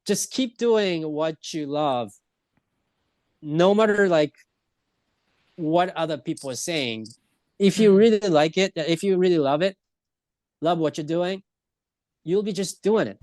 just keep doing what you love, no matter like what other people are saying. If you Mm. really like it, if you really love it, love what you're doing, you'll be just doing it.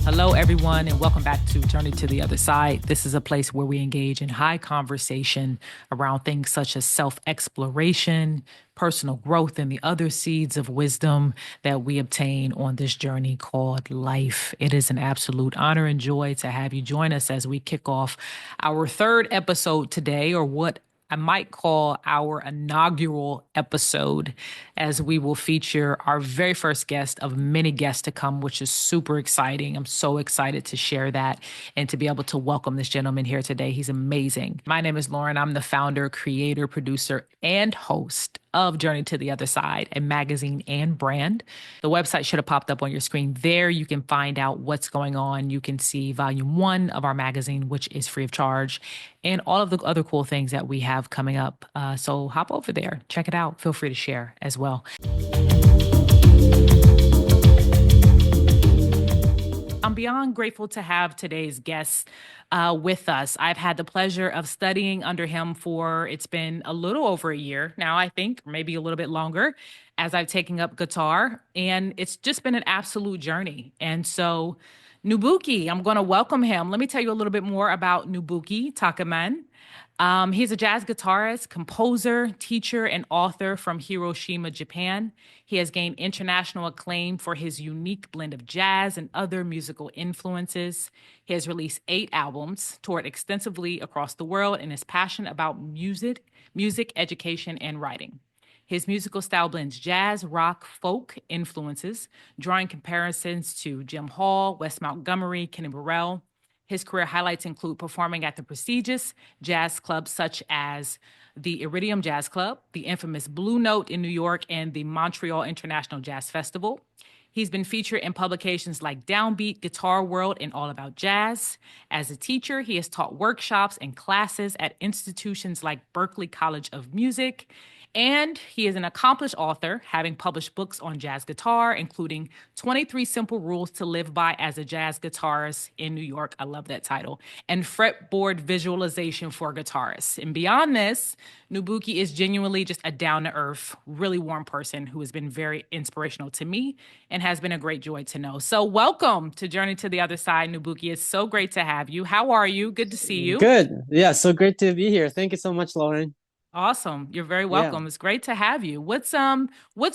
Hello, everyone, and welcome back to Journey to the Other Side. This is a place where we engage in high conversation around things such as self exploration, personal growth, and the other seeds of wisdom that we obtain on this journey called life. It is an absolute honor and joy to have you join us as we kick off our third episode today, or what I might call our inaugural episode, as we will feature our very first guest of many guests to come, which is super exciting. I'm so excited to share that and to be able to welcome this gentleman here today. He's amazing. My name is Lauren. I'm the founder, creator, producer, and host of Journey to the Other Side, a magazine and brand. The website should have popped up on your screen. There you can find out what's going on. You can see volume 1 of our magazine, which is free of charge, and all of the other cool things that we have coming up. So hop over there, check it out. Feel free to share as well. I'm beyond grateful to have today's guest with us. I've had the pleasure of studying under him for, it's been a little over a year now, I think, maybe a little bit longer, as I've taken up guitar. And it's just been an absolute journey. And so, Nobuki, I'm going to welcome him. Let me tell you a little bit more about Nobuki Takamen. He's a jazz guitarist, composer, teacher, and author from Hiroshima, Japan. He has gained international acclaim for his unique blend of jazz and other musical influences. He has released 8 albums, toured extensively across the world, and is passionate about music education, and writing. His musical style blends jazz, rock, folk influences, drawing comparisons to Jim Hall, Wes Montgomery, Kenny Burrell. His career highlights include performing at the prestigious jazz clubs such as the Iridium Jazz Club, the infamous Blue Note in New York, and the Montreal International Jazz Festival. He's been featured in publications like Downbeat, Guitar World, and All About Jazz. As a teacher, he has taught workshops and classes at institutions like Berklee College of Music. And he is an accomplished author, having published books on jazz guitar, including 23 Simple Rules to Live By as a Jazz Guitarist in New York. I love that title. And Fretboard Visualization for Guitarists. And beyond this, Nobuki is genuinely just a down to earth, really warm person who has been very inspirational to me and has been a great joy to know. So, welcome to Journey to the Other Side, Nobuki. It's so great to have you. How are you? Good to see you. Good. Yeah, so great to be here. Thank you so much, Lauren. Awesome. You're very Yeah. welcome. It's great to have you. What's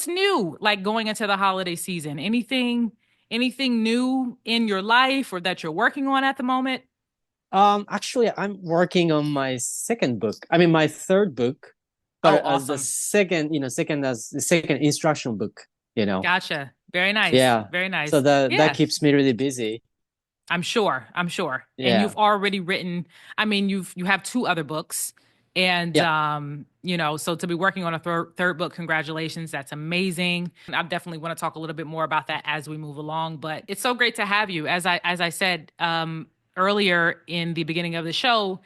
new like going into the holiday season? Anything new in your life or that you're working on at the moment? Actually, I'm working on my second book. I mean, my third book, but Oh, as the awesome. second as the second instruction book, you know. Gotcha. Very nice. Yeah. Very So nice. that Yeah, keeps me really busy. I'm sure. I'm sure. And Yeah. you've already written, I mean, you have 2 other books. And Yeah. so to be working on a third book, congratulations. That's amazing. I definitely want to talk a little bit more about that as we move along, but it's so great to have you. As I said earlier in the beginning of the show,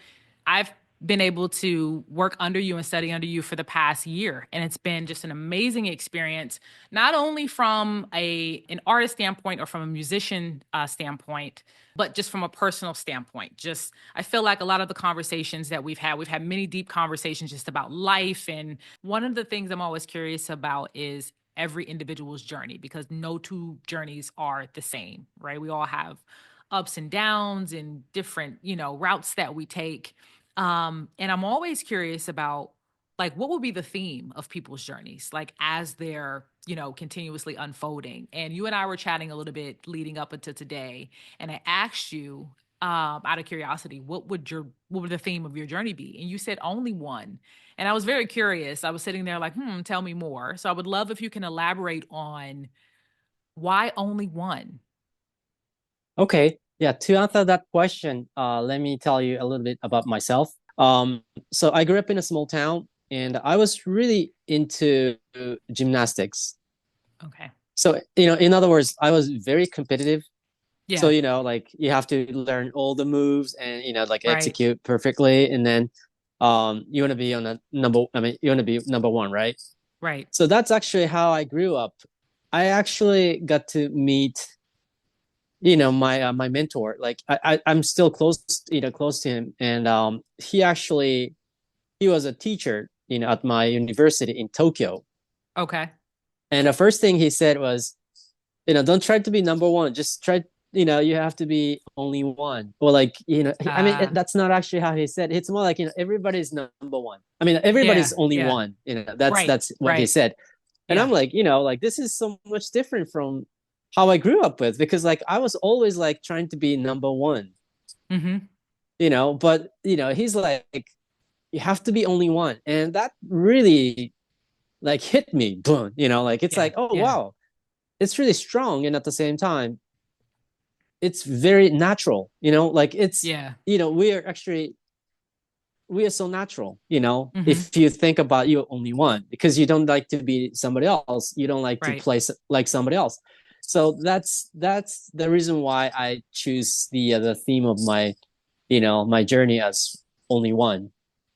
I've been able to work under you and study under you for the past year, and it's been just an amazing experience, not only from an artist standpoint or from a musician standpoint, but just from a personal standpoint. Just I feel like a lot of the conversations that we've had many deep conversations just about life. And one of the things I'm always curious about is every individual's journey, because no 2 journeys are the same, right? We all have ups and downs and different, routes that we take. And I'm always curious about, like, what will be the theme of people's journeys, like as they're, continuously unfolding. And you and I were chatting a little bit leading up into today, and I asked you, out of curiosity, what would the theme of your journey be? And you said only one. And I was very curious. I was sitting there like, tell me more. So I would love if you can elaborate on why only one. Okay. Yeah, to answer that question, let me tell you a little bit about myself. So I grew up in a small town and I was really into gymnastics. Okay. So, in other words, I was very competitive. So, Yeah. like you have to learn all the moves and, like Right. execute perfectly. And then you want to be on a number. I mean, you want to be number one, right? Right. So that's actually how I grew up. I actually got to meet, my mentor. Like I'm still close, close to him, and he was a teacher, at my university in Tokyo. Okay. And the first thing he said was, don't try to be number one. Just try, you have to be only one. Or like, I mean, Uh, that's not actually how he said. It's more like, everybody's number one. I mean, everybody's yeah, only yeah. one. That's Right, that's what he right. said. And I'm Yeah. like, like this is so much different from how I grew up with, because like I was always like trying to be number one, Mm-hmm. but he's like, you have to be only one. And that really like hit me, boom, like it's Yeah, like, oh yeah, wow, it's really strong. And at the same time, it's very natural, like it's, yeah. we are actually, we are so natural, Mm-hmm. if you think about you only one, because you don't like to be somebody else, you don't like to Right. play like somebody else. So that's the reason why I choose the theme of my journey as only one.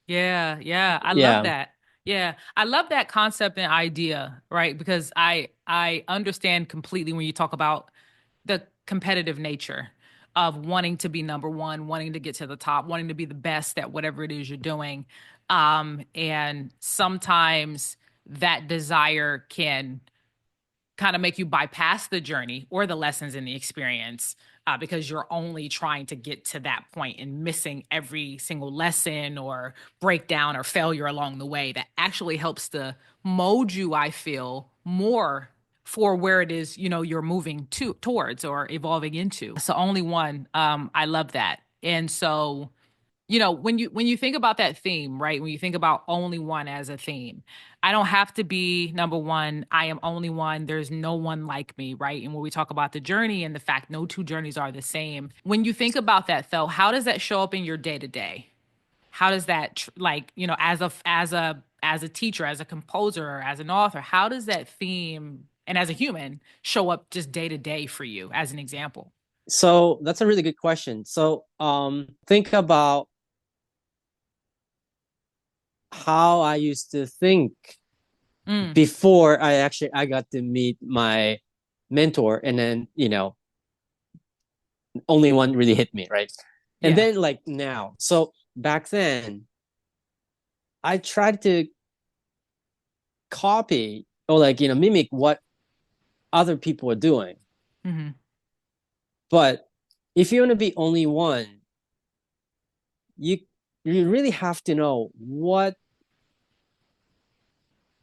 Yeah, yeah. I love Yeah. that. Yeah. I love that concept and idea, right? Because I understand completely when you talk about the competitive nature of wanting to be number one, wanting to get to the top, wanting to be the best at whatever it is you're doing. And sometimes that desire can kind of make you bypass the journey or the lessons in the experience because you're only trying to get to that point and missing every single lesson or breakdown or failure along the way that actually helps to mold you, I feel, more for where it is, you're moving to towards or evolving into. So only one. I love that. And so when you think about that theme, right? When you think about only one as a theme, I don't have to be number one. I am only one. There's no one like me, right? And when we talk about the journey and the fact no two journeys are the same, when you think about that though, how does that show up in your day to day? How does that like, as a teacher, as a composer, as an author, how does that theme and as a human show up just day to day for you as an example? So that's a really good question. So think about how I used to think Mm, before I got to meet my mentor, and then only one really hit me, right? And yeah. then like now, so back then I tried to copy or like mimic what other people are doing. Hmm. But if you want to be only one, you you really have to know what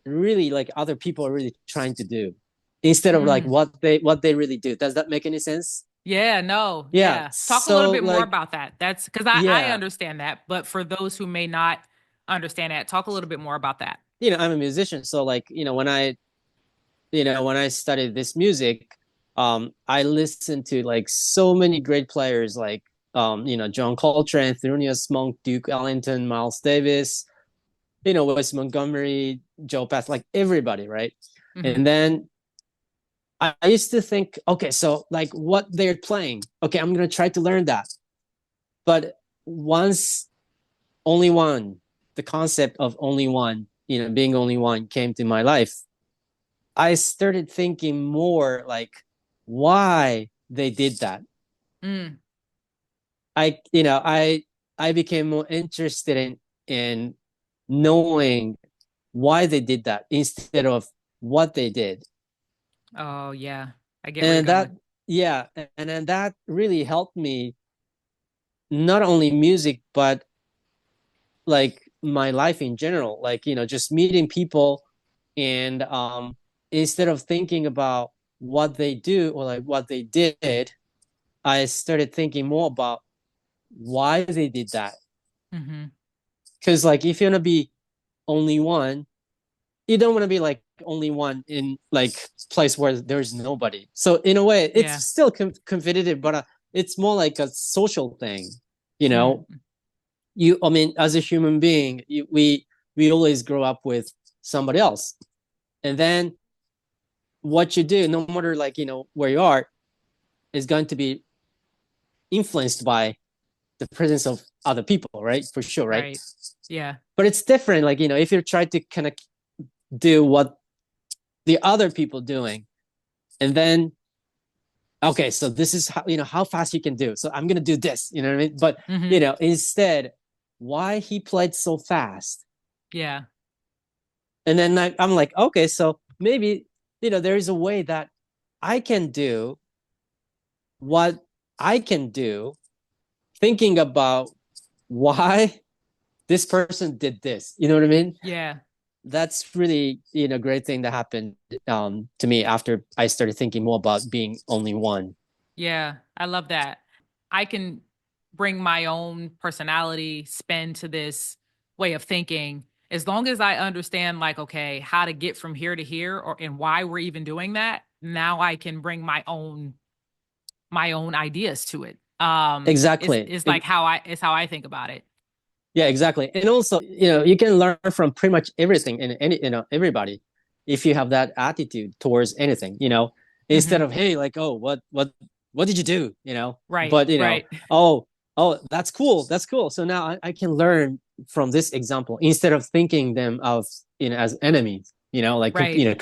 really like other people are really trying to do, instead of like Mm. what they really do. Does that make any sense? Yeah, no, Yeah. yeah. Talk a little So bit more like, about that. That's because I yeah, understand that, but for those who may not understand that, talk a little bit more about that. I'm a musician, so like when I studied this music, I listened to like so many great players, like John Coltrane, Thelonious Monk, Duke Ellington, Miles Davis, Wes Montgomery, Joe Path, like everybody, right? Hmm. And then I used to think, okay, so like what they're playing, okay, I'm gonna try to learn that. But once only one, the concept of only one, being only one came to my life, I started thinking more like why they did that. Mm. I became more interested in knowing why they did that instead of what they did. Oh yeah, I get where you're And going. that, yeah, and then that really helped me, not only music but like my life in general, like just meeting people, and instead of thinking about what they do or like what they did, I started thinking more about why they did that. Hmm. Because like if you want to be only one, you don't want to be like only one in like place where there's nobody. So in a way it's Yeah. still competitive, but it's more like a social thing, you know Mm. I mean, as a human being, we always grow up with somebody else, and then what you do, no matter like where you are, is going to be influenced by the presence of other people, right? For sure, right? Right. Yeah. But it's different. Like, if you're trying to kind of do what the other people doing, and then okay, so this is how fast you can do. So I'm gonna do this. You know what I mean? But Hmm. instead, why he played so fast? Yeah. And then I'm like, okay, so maybe there is a way that I can do what I can do, thinking about why this person did this. You know what I mean? Yeah. That's really great thing that happened to me after I started thinking more about being only one. Yeah. I love that. I can bring my own personality spin to this way of thinking as long as I understand, like, okay, how to get from here to here, or and why we're even doing that. Now I can bring my own ideas to it. Is Exactly. is like how I think about it. Yeah, exactly. And also, you can learn from pretty much everything and everybody if you have that attitude towards anything, instead Hmm. of, hey, like, oh, what did you do? Right. But Right. oh, that's cool. That's cool. So now I can learn from this example instead of thinking them of, as enemies, like, Right.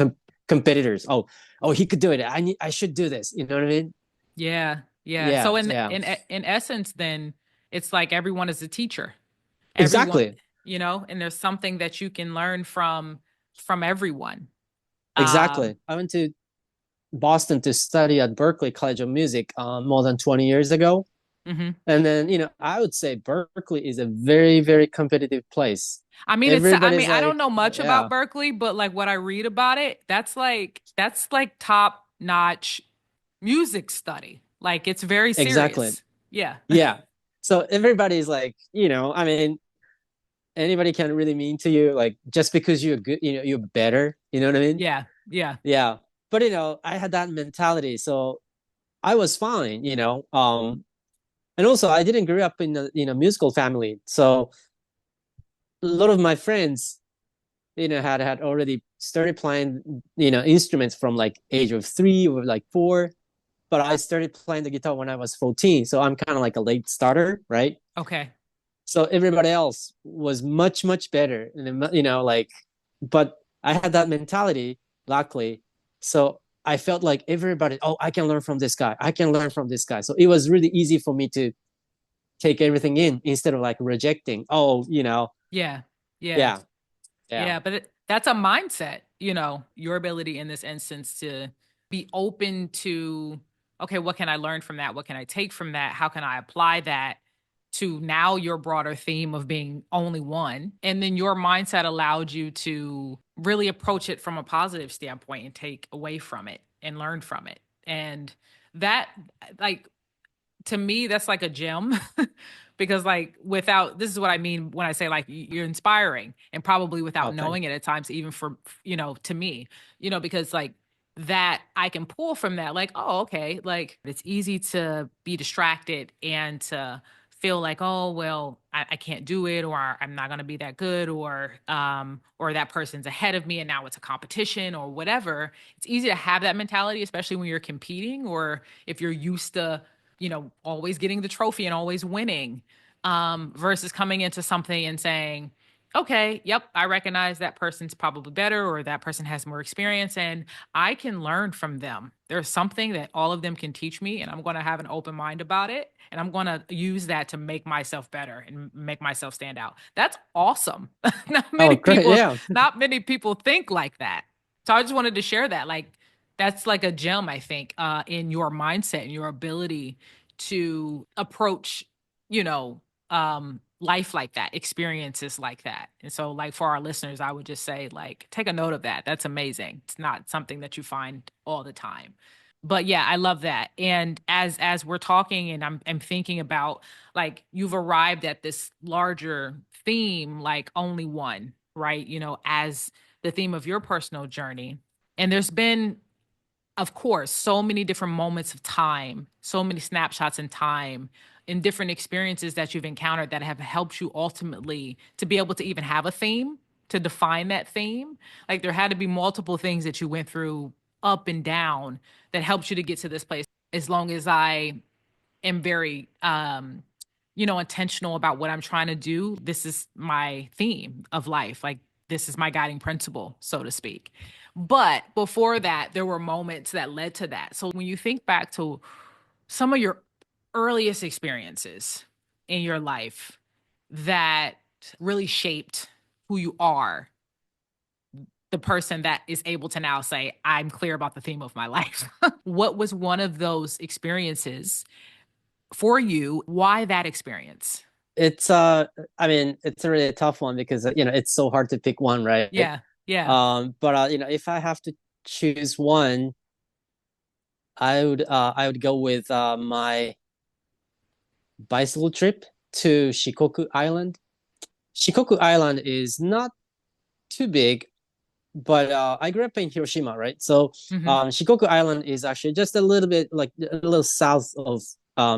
competitors. Oh, he could do it. I should do this. You know what I mean? Yeah. Yeah. Yeah, So in yeah, in in essence, then it's like everyone is a teacher. Everyone, exactly. and there's something that you can learn from everyone. Um, Exactly. I went to Boston to study at Berklee College of Music more than 20 years ago. mhm. And then, I would say Berkeley is a very, very competitive place. I Everybody's mean, I don't like, know much about yeah, Berkeley, but like what I read about it, that's like top notch music study. Like it's very exactly. serious. Yeah. Yeah. So everybody's like, I mean, anybody can really mean to you, like, just because you're good, you're better. You know what I mean? Yeah. Yeah. Yeah. But, I had that mentality. So I was fine, and also I didn't grow up in a musical family. So a lot of my friends had already started playing instruments from like age of 3 or like 4, but I started playing the guitar when I was 14, so I'm kind of like a late starter, right? Okay. So everybody else was much much better, and like, but I had that mentality, luckily. So I felt like everybody, oh, I can learn from this guy, I can learn from this guy. So it was really easy for me to take everything in instead of like rejecting, oh, Yeah. Yeah. yeah, yeah, Yeah, but that's a mindset, your ability in this instance to be open to, okay, what can I learn from that? What can I take from that? How can I apply that to now your broader theme of being only one? And then your mindset allowed you to really approach it from a positive standpoint and take away from it and learn from it. And that, like, to me that's like a gem because like without this is what I mean when I say like you're inspiring and probably without oh, thank knowing it at times even for to me because like that I can pull from that like oh okay like it's easy to be distracted and to feel like oh well I can't do it or I'm not going to be that good or that person's ahead of me and now it's a competition or whatever. It's easy to have that mentality especially when you're competing or if you're used to always getting the trophy and always winning, versus coming into something and saying, okay, yep, I recognize that person's probably better or that person has more experience and I can learn from them. There's something that all of them can teach me and I'm going to have an open mind about it and I'm going to use that to make myself better and make myself stand out. That's awesome. not oh, many great, people yeah. not many people think like that. So I just wanted to share that like that's like a gem I think in your mindset and your ability to approach you know life like that, experiences like that. And so like for our listeners I would just say like take a note of that. That's amazing. It's not something that you find all the time. But yeah, I love that. And as we're talking and I'm thinking about like you've arrived at this larger theme like only one, right? As the theme of your personal journey. And there's been of course, so many different moments of time, so many snapshots in time, in different experiences that you've encountered that have helped you ultimately to be able to even have a theme, to define that theme. Like there had to be multiple things that you went through up and down that helped you to get to this place. As long as I am very intentional about what I'm trying to do, this is my theme of life. Like, this is my guiding principle, so to speak. But before that, there were moments that led to that. So when you think back to some of your earliest experiences in your life that really shaped who you are, the person that is able to now say, I'm clear about the theme of my life. What was one of those experiences for you? Why that experience? It's I mean, it's a really tough one because it's so hard to pick one, right? Yeah. Yeah. But if I have to choose one, I would go with my bicycle trip to Shikoku Island. Shikoku Island is not too big, but I grew up in Hiroshima, right? So Hmm. Shikoku Island is actually just a little bit like a little south of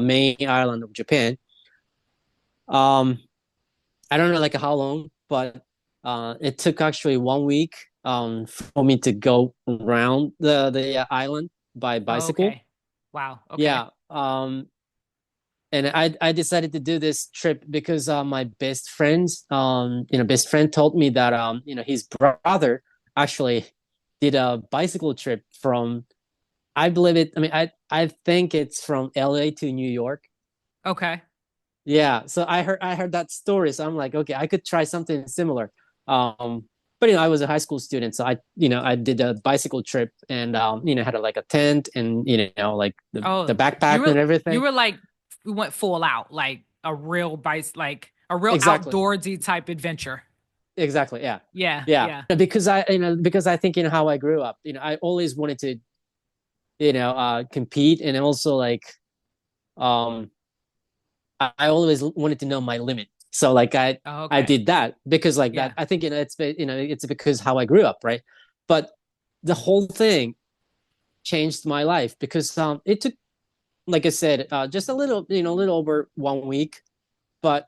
main island of Japan. Um, I don't know like how long, but it took actually 1 week for me to go around the island by bicycle. Okay. Wow. Okay. Yeah. And I decided to do this trip because my best friend told me that his brother actually did a bicycle trip from I believe it. I mean, I think it's from LA to New York. Okay. Yeah, so I heard that story, so I'm like, okay, I could try something similar. But I was a high school student, so I did a bicycle trip and had like a tent and like the Oh, backpack and you everything. were like, we went full out, like a real bike, like a real Exactly. outdoorsy type adventure. Exactly. Yeah. Yeah. Yeah. Yeah. Because I think how I grew up, I always wanted to, compete and also like um I always wanted to know my limit. So like Oh, I okay. did that because like that Yeah. I think it's because how I grew up, right? But the whole thing changed my life because it took like I said just a little over 1 week, but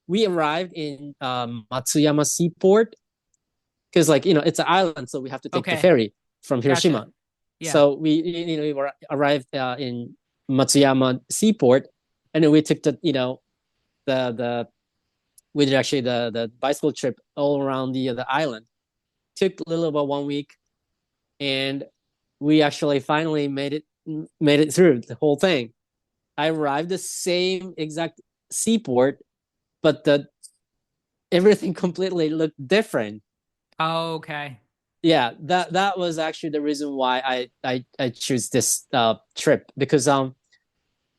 we arrived in Matsuyama Seaport because like it's an island, so we have to take the Okay. ferry from Gotcha. Hiroshima. Yeah. So we arrived in Matsuyama Seaport, and then we took the we did actually the bicycle trip all around the island. Took a little about 1 week, and we actually finally made it through the whole thing. I arrived the same exact seaport, but the everything completely looked different. Okay. Yeah, that was actually the reason why I choose this trip because a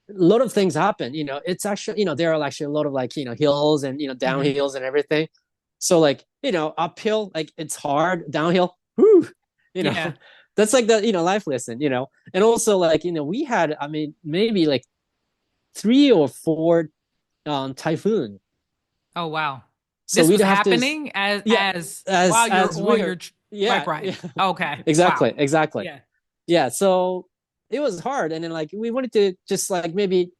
lot of things happen. It's actually there are actually a lot of like hills and Hmm. downhills and everything. So like uphill like it's hard, downhill, whoo, you know Yeah. that's like the life lesson. And also like we had I mean maybe like 3 or 4 typhoon. Oh, wow. So This we'd was have to happening yeah as while you're as on your we're bike yeah ride. yeah Okay. Wow. exactly. Yeah. Yeah, so it was hard, and then like we wanted to just like maybe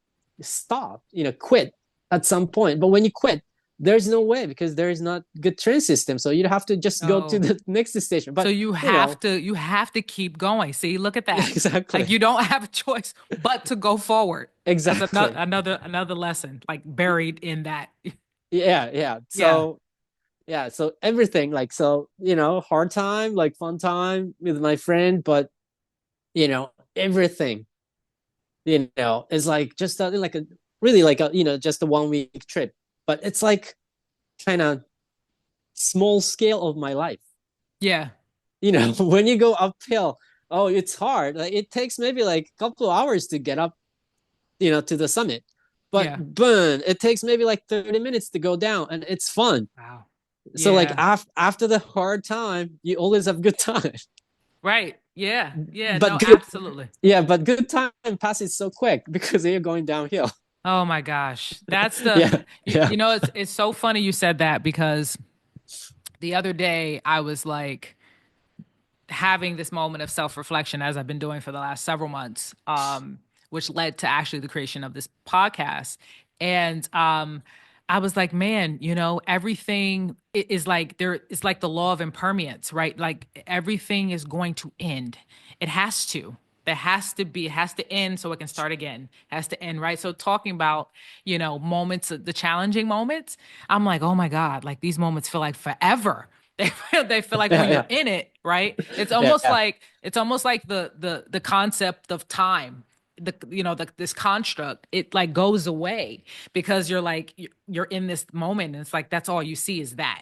stop, quit at some point. But when you quit, there's no way because there is not good train system, so you'd have to just go to Oh. the next station. So But you have to keep going. See, look at that. Like, exactly, you don't have a choice but to go forward. That's exactly, another lesson, like, buried in that. yeah. Yeah. So everything like so hard time, like fun time with my friend, but everything is like just like a really like a just a 1 week trip, but it's like kind of small scale of my life. Yeah. When you go uphill, oh, it's hard. Like it takes maybe like a couple of hours to get up, to the summit. But Yeah. burn, it takes maybe like 30 minutes to go down, and it's fun. Wow. So like Yeah. after the hard time, you always have good time. Right. Yeah. Yeah. But No, good, absolutely. yeah, but good time passes so quick because you're going downhill. Oh my gosh. That's the Yeah, yeah. it's so funny you said that, because the other day I was like having this moment of self-reflection, as I've been doing for the last several months, which led to actually the creation of this podcast. And I was like, man, everything is like, there is like the law of impermanence, right? Like, everything is going to end. It has to. There has to be, it has to end so it can start again. It has to end, right? So talking about, moments, the challenging moments, I'm like, oh my God, like these moments feel like forever. They feel like when you're Yeah, in it, right? It's yeah, almost yeah, like the concept of time, this construct, it like goes away because you're like you're in this moment and it's like that's all you see is that,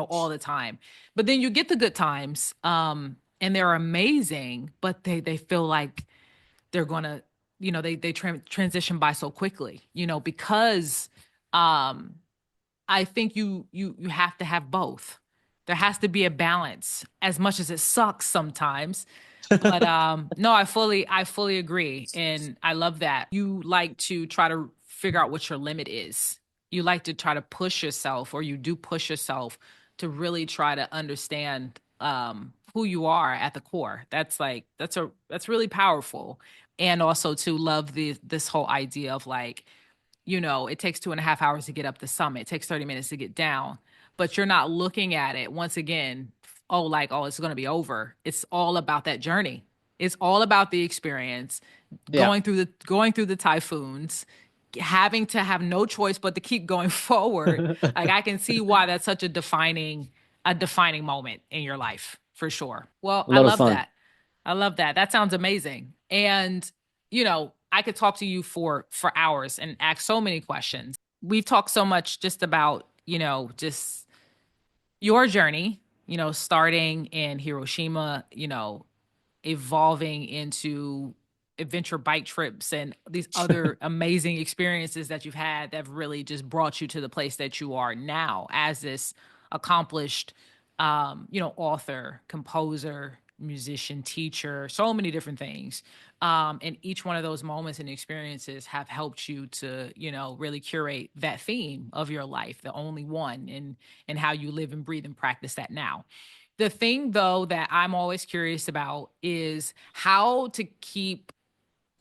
all the time. But then you get the good times, and they're amazing, but they feel like they're gonna, they transition by so quickly, because um I think you have to have both. There has to be a balance as much as it sucks sometimes. But no, I fully agree. And I love that. You like to try to figure out what your limit is. You like to try to push yourself, or you do push yourself to really try to understand who you are at the core. That's really powerful. And also to love this whole idea of like, it takes 2.5 hours to get up the summit. It takes 30 minutes to get down. But you're not looking at it once again, oh, like, oh, it's going to be over. It's all about that journey. It's all about the experience, yeah. going through the typhoons, having to have no choice but to keep going forward. Like I can see why that's such a defining moment in your life for sure. Well, A I lot of love fun. that. I love that. That sounds amazing. And, I could talk to you for hours and ask so many questions. We've talked so much just about, just your journey, starting in Hiroshima, evolving into adventure bike trips and these other amazing experiences that you've had that have really just brought you to the place that you are now as this accomplished author, composer, musician, teacher, so many different things. And each one of those moments and experiences have helped you to, really curate that theme of your life, the only one, and how you live and breathe and practice that now. The thing, though, that I'm always curious about is how to keep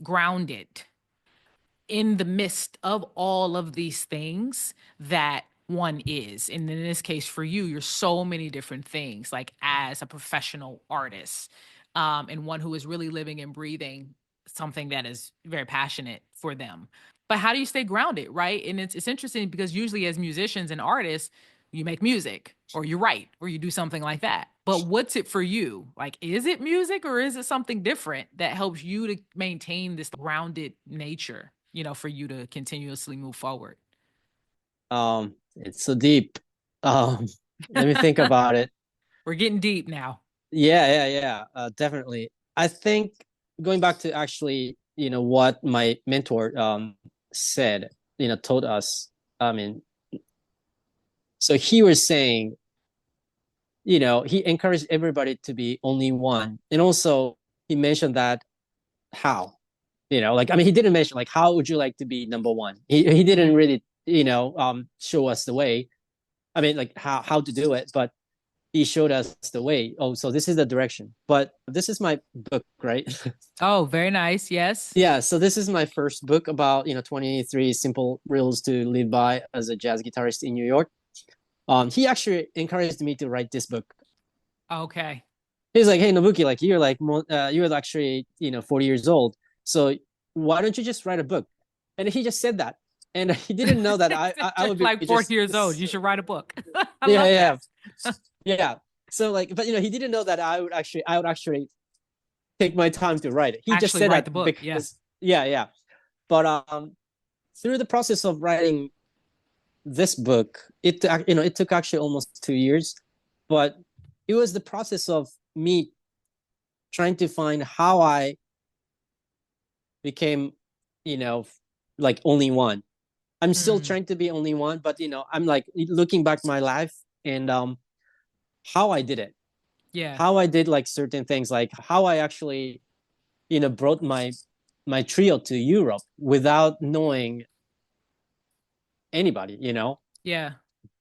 grounded in the midst of all of these things that one is. And in this case, for you, you're so many different things, like as a professional artist, and one who is really living and breathing something that is very passionate for them. But how do you stay grounded, right? And it's interesting because usually as musicians and artists, you make music or you write or you do something like that. But what's it for you? Like, is it music or is it something different that helps you to maintain this grounded nature, for you to continuously move forward? It's so deep. Let me think about it. We're getting deep now. Yeah, yeah, yeah. Definitely. I think going back to actually, what my mentor said, told us. I mean, so he was saying, he encouraged everybody to be only one, and also he mentioned that how, like, I mean, he didn't mention like how would you like to be number one. He didn't Mm, really, show us the way. I mean, like how to do it, but he showed us the way. Oh, so this is the direction. But this is my book, right? oh, very nice. Yes. Yeah, so this is my first book about, 23 simple rules to live by as a jazz guitarist in New York. He actually encouraged me to write this book. Okay. He's like, "Hey, Nobuki, like you're actually, 40 years old. So why don't you just write a book?" And he just said that. And he didn't know that I would be Like 40 just years old, you should write a book. I yeah, love yeah, that. yeah. So like, but he didn't know that I would actually take my time to write it. He just Actually said write that the book. Yeah. because yeah, yeah. But through the process of writing this book, it took actually almost 2 years, but it was the process of me trying to find how I became, you know, like only one. I'm still Mm, trying to be only one, but I'm like looking back my life and how I did it, yeah. how I did like certain things, like how I actually, brought my trio to Europe without knowing anybody. Yeah.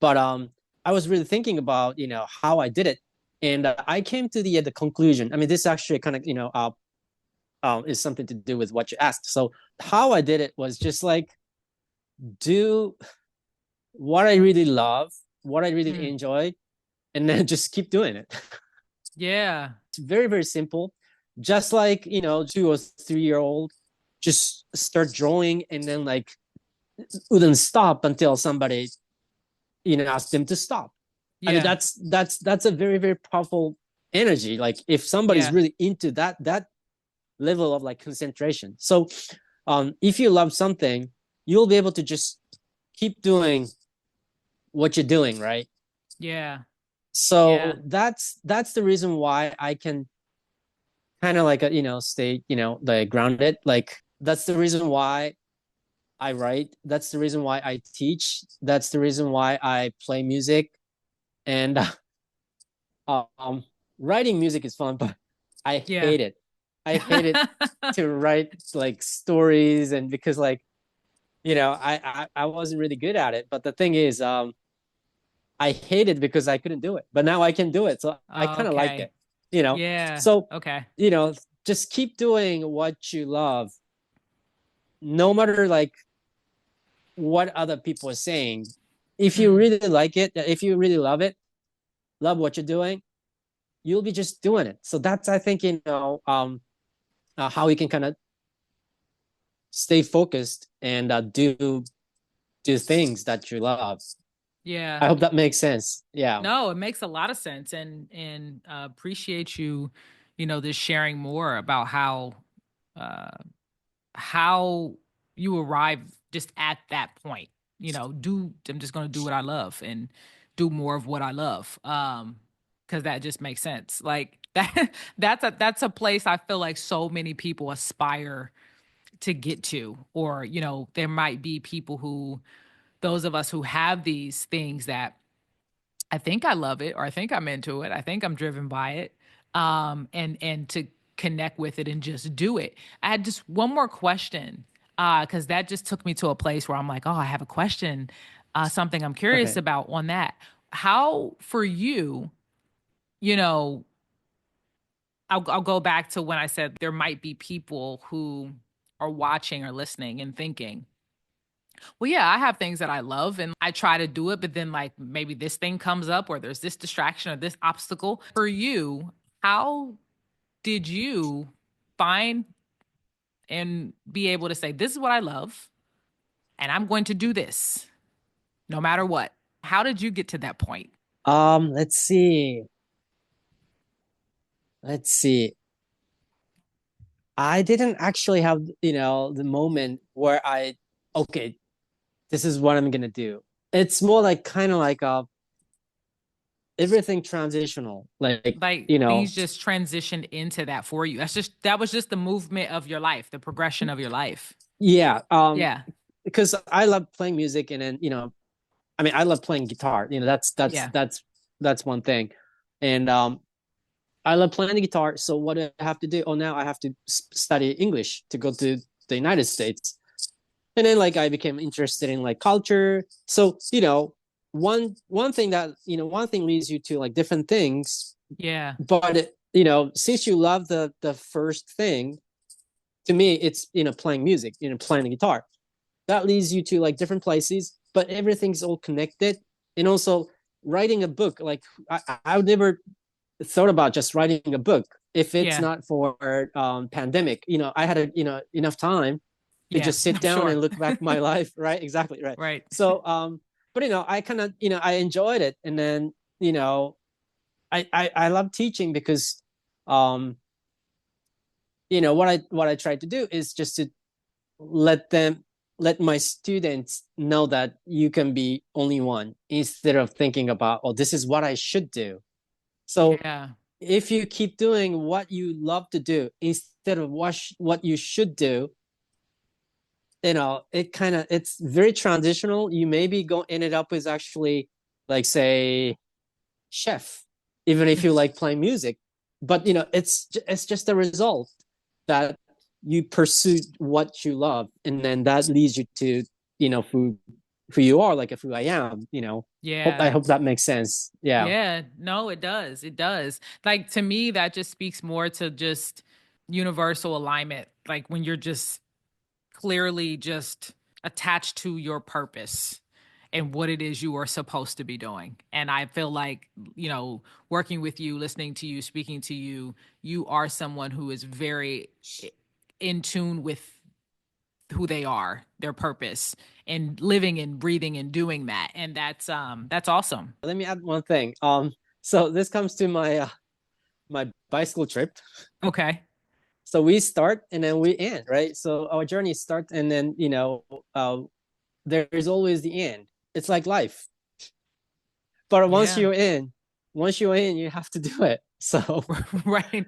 But I was really thinking about how I did it, and I came to the conclusion. I mean, this actually kind of is something to do with what you asked. So how I did it was just like do what I really love, what I really Mm, enjoy, and then just keep doing it. yeah. It's very, very simple. just like 2 or 3 year old just start drawing and then like wouldn't stop until somebody asked them to stop. I mean, Yeah. that's a very, very powerful energy. Like if somebody's Yeah. really into that level of like concentration. So if you love something, you'll be able to just keep doing what you're doing, right? Yeah. So Yeah. that's the reason why I can kind of like stay like grounded. Like that's the reason why I write. That's the reason why I teach. That's the reason why I play music. And um, writing music is fun, but I Yeah. hate it. I hate it to write like stories, and because like I wasn't really good at it. But the thing is, I hate it because I couldn't do it, but now I can do it, so I kind of like Okay. it. You know, Yeah. so Okay. you know, just keep doing what you love, no matter like what other people are saying. If you Mm. really like it, if you really love it, love what you're doing, you'll be just doing it. So that's, I think, how you can kind of stay focused and do things that you love. Yeah. I hope that makes sense. Yeah. No, it makes a lot of sense, and appreciate you, this sharing more about uh how you arrive just at that point. I'm just going to do what I love and do more of what I love. Cuz that just makes sense. Like that that's a place I feel like so many people aspire to get to, or there might be people who, those of us who have these things that I think I love it, or I think I'm into it. I think I'm driven by it. And to connect with it and just do it. I had just one more question, because that just took me to a place where I'm like, oh, I have a question, something I'm curious Okay. about on that. How for you, you know, I'll go back to when I said there might be people who are watching or listening and thinking, well, yeah, I have things that I love and I try to do it, but then like maybe this thing comes up or there's this distraction or this obstacle. For you, how did you find and be able to say, this is what I love and I'm going to do this no matter what? How did you get to that point? Let's see. Let's see. I didn't actually have, the moment where okay, this is what I'm gonna do. It's more like kind of like everything transitional. Like, Like things just transitioned into that for you. That was just the movement of your life, the progression of your life. yeah, Yeah. because I love playing music, and then, I mean, I love playing guitar. Yeah. That's one thing. And I love playing the guitar. So what do I have to do? Oh, now I have to study English to go to the United States. And then like I became interested in like culture. So, one thing leads you to like different things. Yeah. But since you love the first thing, to me, it's playing music, playing the guitar. That leads you to like different places, but everything's all connected. And also writing a book, like I would never thought about just writing a book if it's Yeah. not for pandemic. I had enough time to Yeah. just sit I'm down sure. and look back my life, right? Exactly, right. Right. So but I kind of I enjoyed it. And then I love teaching because um what I tried to do is just to let them let my students know that you can be only one, instead of thinking about, oh, this is what I should do. So Yeah. if you keep doing what you love to do instead of what you should do, it's very transitional. You maybe go ended up with actually, like, say, chef, even if you like playing music. But it's just a result that you pursued what you love, and then that leads you to who you are, like who I am. I Yeah. hope that makes sense. Yeah. Yeah. No, it does. It does. Like to me, that just speaks more to just universal alignment. Like when you're just clearly just attached to your purpose and what it is you are supposed to be doing. And I feel like, working with you, listening to you, speaking to you, you are someone who is very in tune with who they are, their purpose, and living and breathing and doing that. And that's awesome. Let me add one thing. So this comes to my bicycle trip. Okay. So we start and then we end, right? So our journey starts and then there is always the end. It's like life. But Yeah. once you're in, you have to do it. So Right.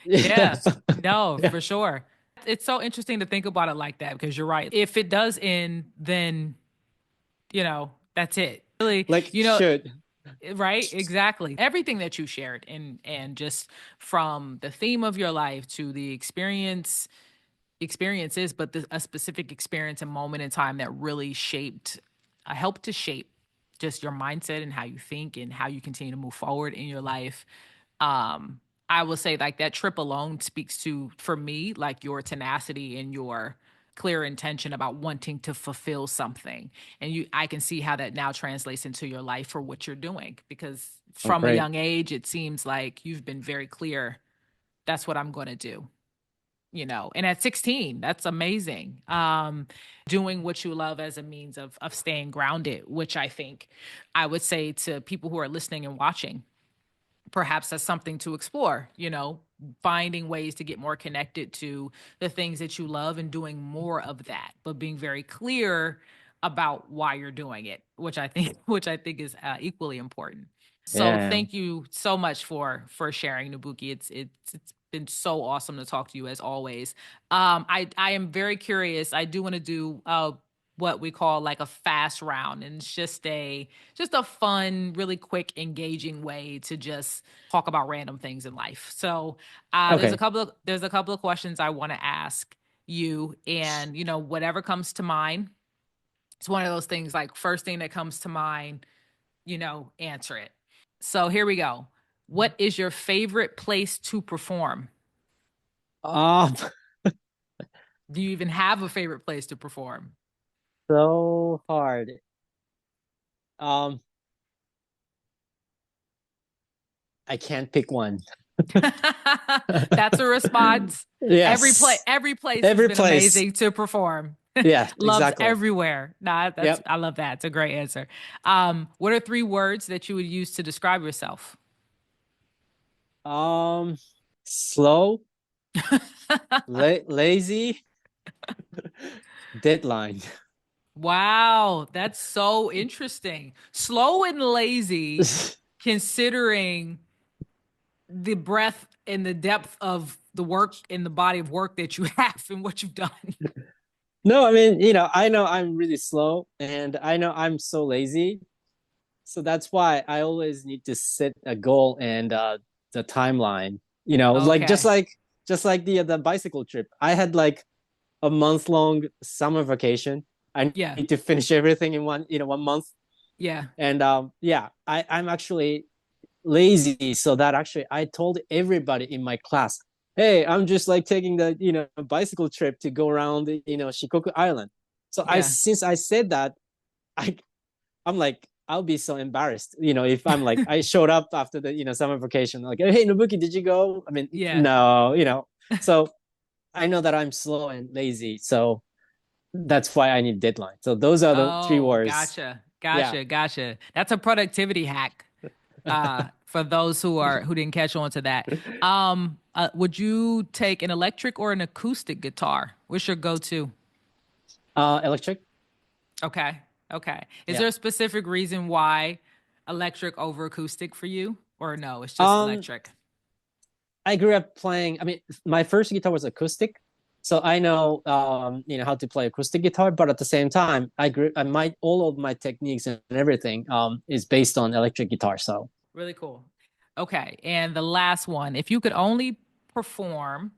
yeah. Yeah. No, Yeah. for sure. It's so interesting to think about it like that because you're right. If it does end, then, that's it. Really, Like should. right? Exactly. Everything that you shared and just from the theme of your life to the experiences, but a specific experience and moment in time that really helped to shape just your mindset and how you think and how you continue to move forward in your life. um I will say like that trip alone speaks to, for me, like your tenacity and your clear intention about wanting to fulfill something. And I can see how that now translates into your life for what you're doing, because Oh, from a great. young age it seems like you've been very clear, that's what I'm going to do. And at 16, that's amazing. Doing what you love as a means of staying grounded, which I think I would say to people who are listening and watching, perhaps that's something to explore, finding ways to get more connected to the things that you love and doing more of that, but being very clear about why you're doing it, which I think is equally important. So Yeah. thank you so much for sharing, Nabuki. It's been so awesome to talk to you as always. I am very curious. I do want to do what we call like a fast round, and it's just a fun, really quick, engaging way to just talk about random things in life. So Okay. there's a couple of questions I want to ask you, and whatever comes to mind. It's one of those things, like first thing that comes to mind, answer it. So here we go. What is your favorite place to perform? Um, Do you even have a favorite place to perform? so hard. Um, I can't pick one. That's a response. Yes. Every place has Every been place. amazing to perform. Yeah, Loves exactly. everywhere. Nah, Yep. I love that. It's a great answer. What are three words that you would use to describe yourself? Um, slow, lazy, deadline. Wow, that's so interesting. Slow and lazy, considering the breadth and the depth of the work and the body of work that you have and what you've done. No, I mean, I know I'm really slow and I know I'm so lazy. So that's why I always need to set a goal and the timeline. Like Okay. just like the bicycle trip. I had like a month long summer vacation. I Yeah. need to finish everything in 1 month. Yeah. And yeah, I'm actually lazy, so that actually I told everybody in my class, hey, I'm just like taking the bicycle trip to go around the Shikoku Island. So I Yeah. since I said that, I'm like, I'll be so embarrassed, if I'm like I showed up after the summer vacation, like, hey Nobuki, did you go? I mean, Yeah. no. So I know that I'm slow and lazy, so that's why I need deadline. So those are the three Oh, words. gotcha. Yeah. Gotcha. That's a productivity hack. For those who didn't catch on to that. Would you take an electric or an acoustic guitar? What's your go-to? Electric. Okay. Okay. Is Yeah. there a specific reason why electric over acoustic for you? Or no, it's just um electric? I grew up playing. I mean, my first guitar was acoustic, so I know how to play acoustic guitar. But at the same time, I might all of my techniques and everything is based on electric guitar. So Really cool. Okay. And the last one, if you could only perform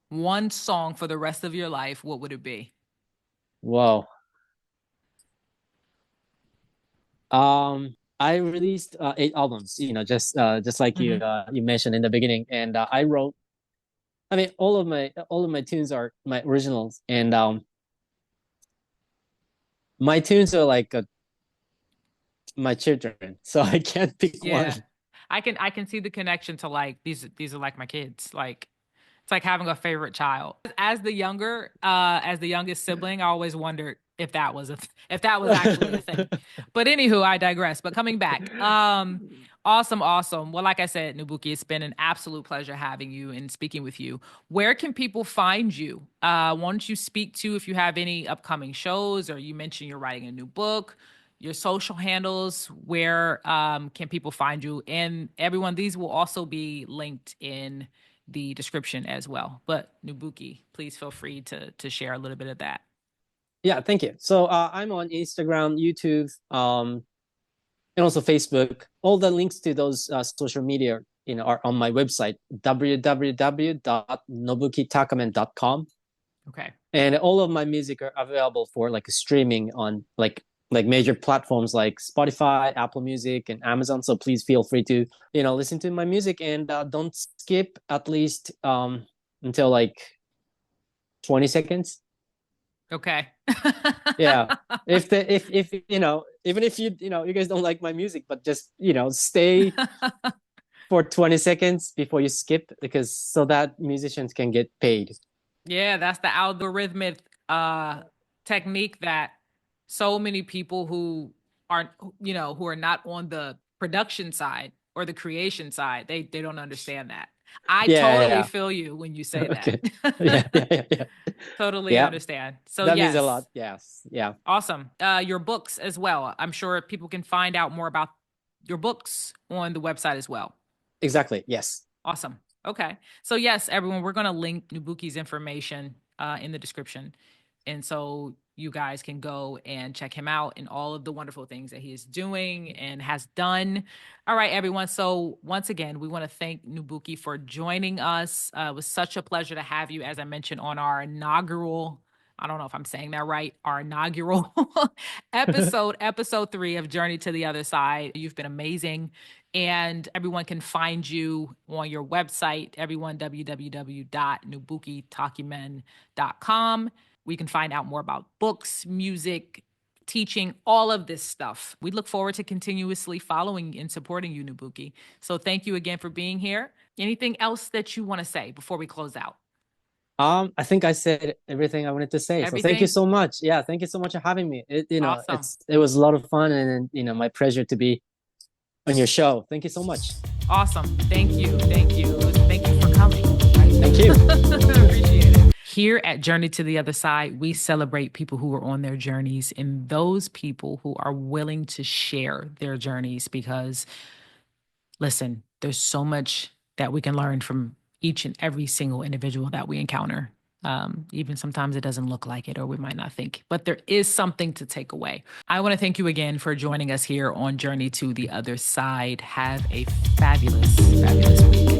one song for the rest of your life, what would it be? whoa. I released 8 albums. Just like you Hmm. you mentioned in the beginning, and I wrote. I mean, all of my tunes are my originals, and my tunes are like my children, so I can't pick one. Yeah. I can see the connection to like these are like my kids. Like it's like having a favorite child. As the youngest sibling, I always wondered if that was if that was actually a thing. But anywho, I digress. But coming back, awesome, awesome. Well, like I said, Nubuki, it's been an absolute pleasure having you and speaking with you. Where can people find you? Why don't you speak to if you have any upcoming shows, or you mentioned you're writing a new book, your social handles, where can people find you? And everyone, these will also be linked in the description as well. But Nubuki, please feel free to share a little bit of that. Yeah, thank you. So I'm on Instagram, YouTube, and also Facebook. All the links to those social media, are on my website, www.nobukitakamen.com. Okay. And all of my music are available for like streaming on like major platforms like Spotify, Apple Music, and Amazon. So please feel free to listen to my music, and don't skip at least until like 20 seconds. Okay. Yeah. If even if you guys don't like my music, but just stay for 20 seconds before you skip, because so that musicians can get paid. Yeah, that's the algorithmic uh technique that so many people who aren't, who are not on the production side or the creation side, they don't understand that. I Yeah, totally yeah. feel you when you say that. Okay. Yeah, yeah, yeah, yeah. Totally Yeah. understand. So That means a lot. yes, Yes. Yeah. awesome. Your books as well. I'm sure people can find out more about your books on the website as well. Exactly. Yes. Awesome. Okay. So yes, everyone, we're going to link Nubuki's information in the description. And so you guys can go and check him out and all of the wonderful things that he is doing and has done. All right, everyone. So once again, we want to thank Nubuki for joining us. It was such a pleasure to have you, as I mentioned, on our inaugural, I don't know if I'm saying that right, our inaugural episode 3 of Journey to the Other Side. You've been amazing. And everyone can find you on your website, everyone, www.nobukitakumen.com. We can find out more about books, music, teaching, all of this stuff. We look forward to continuously following and supporting you, Nobuki. So thank you again for being here. Anything else that you want to say before we close out? I think I said everything I wanted to say. So thank you Everything? so much. Yeah, thank you so much for having me. Awesome. It was a lot of fun, and my pleasure to be on your show. Thank you so much. Awesome. Thank you. Thank you. Thank you for coming. Thank you. Appreciate it. Here at Journey to the Other Side, we celebrate people who are on their journeys and those people who are willing to share their journeys because, listen, there's so much that we can learn from each and every single individual that we encounter. Even sometimes it doesn't look like it, or we might not think, but there is something to take away. I want to thank you again for joining us here on Journey to the Other Side. Have a fabulous, fabulous week.